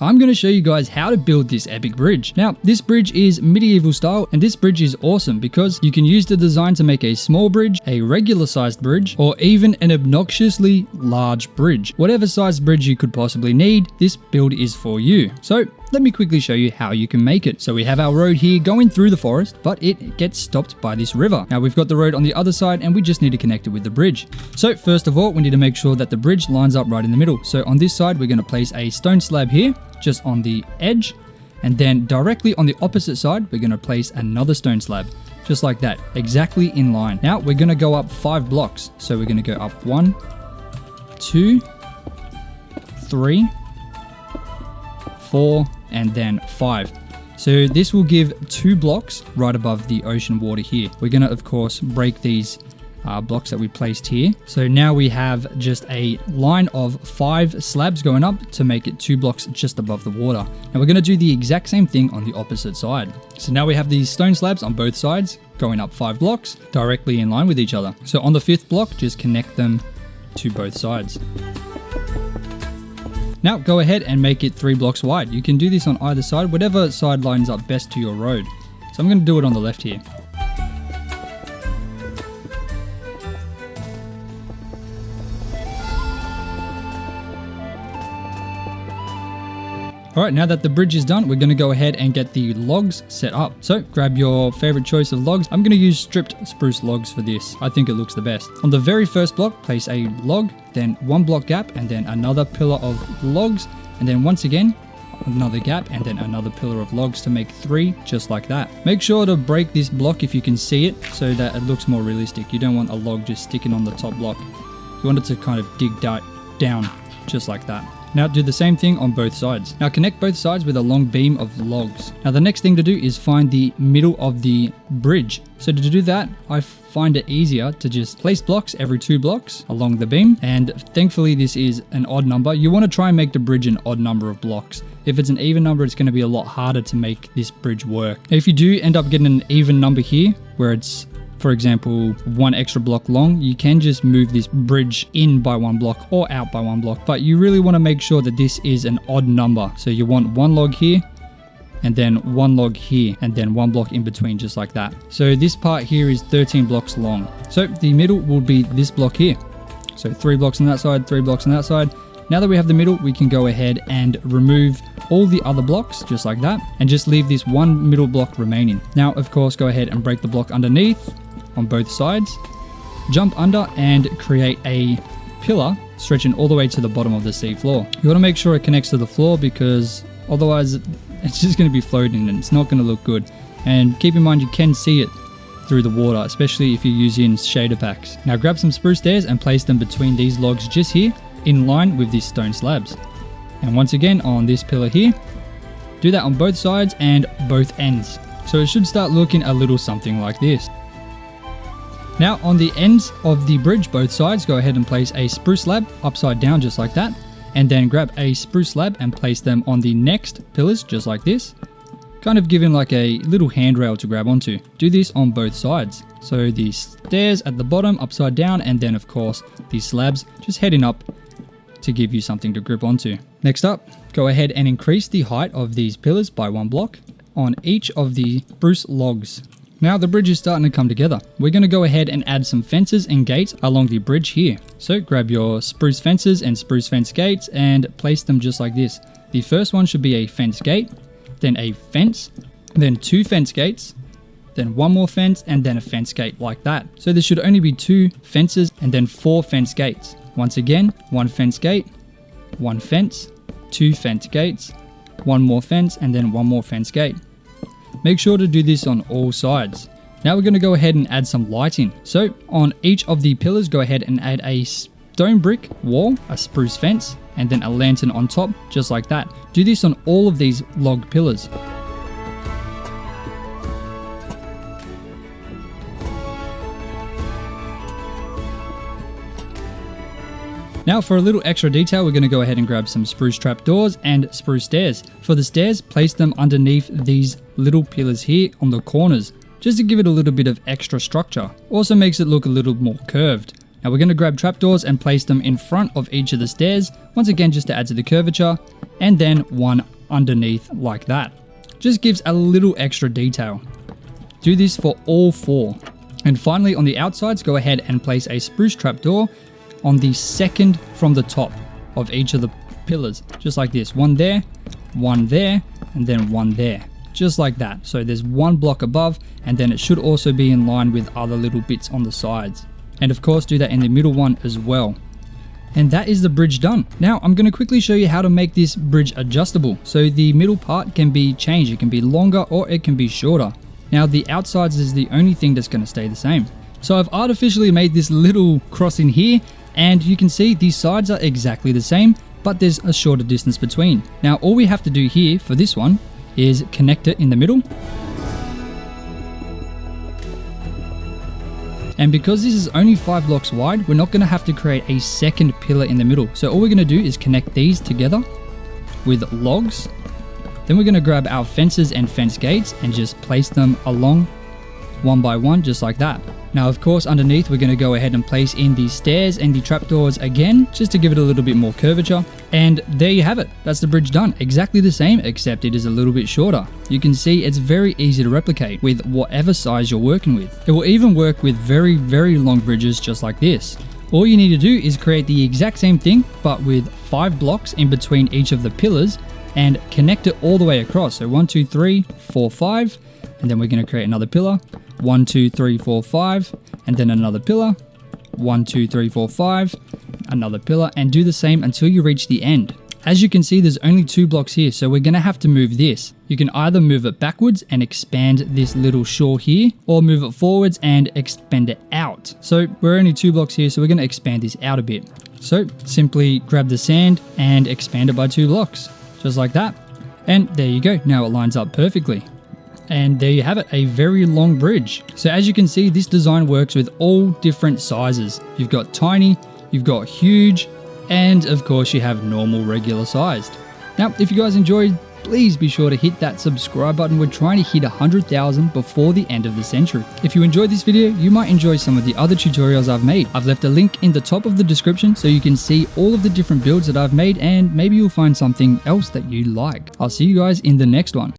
I'm going to show you guys how to build this epic bridge. Now, this bridge is medieval style, and this bridge is awesome because you can use the design to make a small bridge, a regular sized bridge, or even an obnoxiously large bridge. Whatever size bridge you could possibly need, this build is for you. So let me quickly show you how you can make it. So we have our road here going through the forest, but it gets stopped by this river. Now we've got the road on the other side and we just need to connect it with the bridge. So first of all, we need to make sure that the bridge lines up right in the middle. So on this side, we're going to place a stone slab here, just on the edge. And then directly on the opposite side, we're going to place another stone slab, just like that, exactly in line. Now we're going to go up 5 blocks. So we're going to go up 1, 2, 3, 4, and then 5. So this will give 2 blocks right above the ocean water here. We're going to, of course, break these blocks that we placed here. So now we have just a line of 5 slabs going up to make it 2 blocks just above the water. Now we're going to do the exact same thing on the opposite side. So now we have these stone slabs on both sides going up 5 blocks directly in line with each other. So on the 5th block, just connect them to both sides. Now go ahead and make it 3 blocks wide. You can do this on either side, whatever side lines up best to your road. So I'm going to do it on the left here. Alright, now that the bridge is done, we're going to go ahead and get the logs set up. So grab your favorite choice of logs. I'm going to use stripped spruce logs for this. I think it looks the best. On the very first block, place a log, then 1 block gap, and then another pillar of logs, and then once again, another gap, and then another pillar of logs to make 3, just like that. Make sure to break this block if you can see it, so that it looks more realistic. You don't want a log just sticking on the top block. You want it to kind of dig down, just like that. Now do the same thing on both sides. Now connect both sides with a long beam of logs. Now the next thing to do is find the middle of the bridge. So to do that, I find it easier to just place blocks every 2 blocks along the beam. And thankfully this is an odd number. You want to try and make the bridge an odd number of blocks. If it's an even number, it's going to be a lot harder to make this bridge work. Now, if you do end up getting an even number here, where it's, for example, 1 extra block long, you can just move this bridge in by 1 block or out by 1 block. But you really want to make sure that this is an odd number. So you want 1 log here, and then 1 log here, and then 1 block in between, just like that. So this part here is 13 blocks long. So the middle will be this block here. So 3 blocks on that side, 3 blocks on that side. Now that we have the middle, we can go ahead and remove all the other blocks, just like that, and just leave this 1 middle block remaining. Now, of course, go ahead and break the block underneath on both sides, jump under and create a pillar stretching all the way to the bottom of the sea floor. You want to make sure it connects to the floor, because otherwise it's just going to be floating and it's not going to look good. And keep in mind, you can see it through the water, especially if you're using shader packs. Now grab some spruce stairs and place them between these logs just here, in line with these stone slabs. And once again on this pillar here, do that on both sides and both ends. So it should start looking a little something like this. Now on the ends of the bridge, both sides, go ahead and place a spruce slab upside down, just like that. And then grab a spruce slab and place them on the next pillars, just like this. Kind of giving like a little handrail to grab onto. Do this on both sides. So the stairs at the bottom upside down, and then of course these slabs just heading up to give you something to grip onto. Next up, go ahead and increase the height of these pillars by 1 block on each of the spruce logs. Now the bridge is starting to come together. We're going to go ahead and add some fences and gates along the bridge here. So grab your spruce fences and spruce fence gates and place them just like this. The first one should be a fence gate, then a fence, then 2 fence gates, then 1 more fence, and then a fence gate, like that. So there should only be 2 fences and then 4 fence gates. Once again, 1 fence gate, 1 fence, 2 fence gates, 1 more fence, and then 1 more fence gate. Make sure to do this on all sides. Now we're going to go ahead and add some lighting. So on each of the pillars, go ahead and add a stone brick wall, a spruce fence, and then a lantern on top, just like that. Do this on all of these log pillars. Now for a little extra detail, we're going to go ahead and grab some spruce trapdoors and spruce stairs. For the stairs, place them underneath these little pillars here on the corners, just to give it a little bit of extra structure. Also makes it look a little more curved. Now we're going to grab trapdoors and place them in front of each of the stairs, once again just to add to the curvature, and then 1 underneath like that. Just gives a little extra detail. Do this for all 4. And finally on the outsides, go ahead and place a spruce trapdoor on the second from the top of each of the pillars, just like this. One there, and then one there. Just like that. So there's one block above, and then it should also be in line with other little bits on the sides. And of course do that in the middle one as well. And that is the bridge done. Now I'm going to quickly show you how to make this bridge adjustable. So the middle part can be changed. It can be longer or it can be shorter. Now the outsides is the only thing that's going to stay the same. So I've artificially made this little crossing here, and you can see these sides are exactly the same, but there's a shorter distance between. Now all we have to do here for this one is connect it in the middle. And because this is only 5 blocks wide, we're not going to have to create a second pillar in the middle. So all we're going to do is connect these together with logs. Then we're going to grab our fences and fence gates and just place them along one by one, just like that. Now, of course, underneath, we're going to go ahead and place in the stairs and the trapdoors again, just to give it a little bit more curvature. And there you have it. That's the bridge done. Exactly the same, except it is a little bit shorter. You can see it's very easy to replicate with whatever size you're working with. It will even work with very, very long bridges just like this. All you need to do is create the exact same thing, but with 5 blocks in between each of the pillars and connect it all the way across. So 1, 2, 3, 4, 5, and then we're going to create another pillar. 1, 2, 3, 4, 5, and then another pillar. 1, 2, 3, 4, 5, another pillar, and do the same until you reach the end. As you can see, there's only 2 blocks here, so we're going to have to move this. You can either move it backwards and expand this little shore here, or move it forwards and expand it out. So we're only 2 blocks here, so we're going to expand this out a bit. So simply grab the sand and expand it by 2 blocks, just like that. And there you go. Now it lines up perfectly. And there you have it, a very long bridge. So as you can see, this design works with all different sizes. You've got tiny, you've got huge, and of course you have normal, regular sized. Now, if you guys enjoyed, please be sure to hit that subscribe button. We're trying to hit 100,000 before the end of the century. If you enjoyed this video, you might enjoy some of the other tutorials I've made. I've left a link in the top of the description so you can see all of the different builds that I've made, and maybe you'll find something else that you like. I'll see you guys in the next one.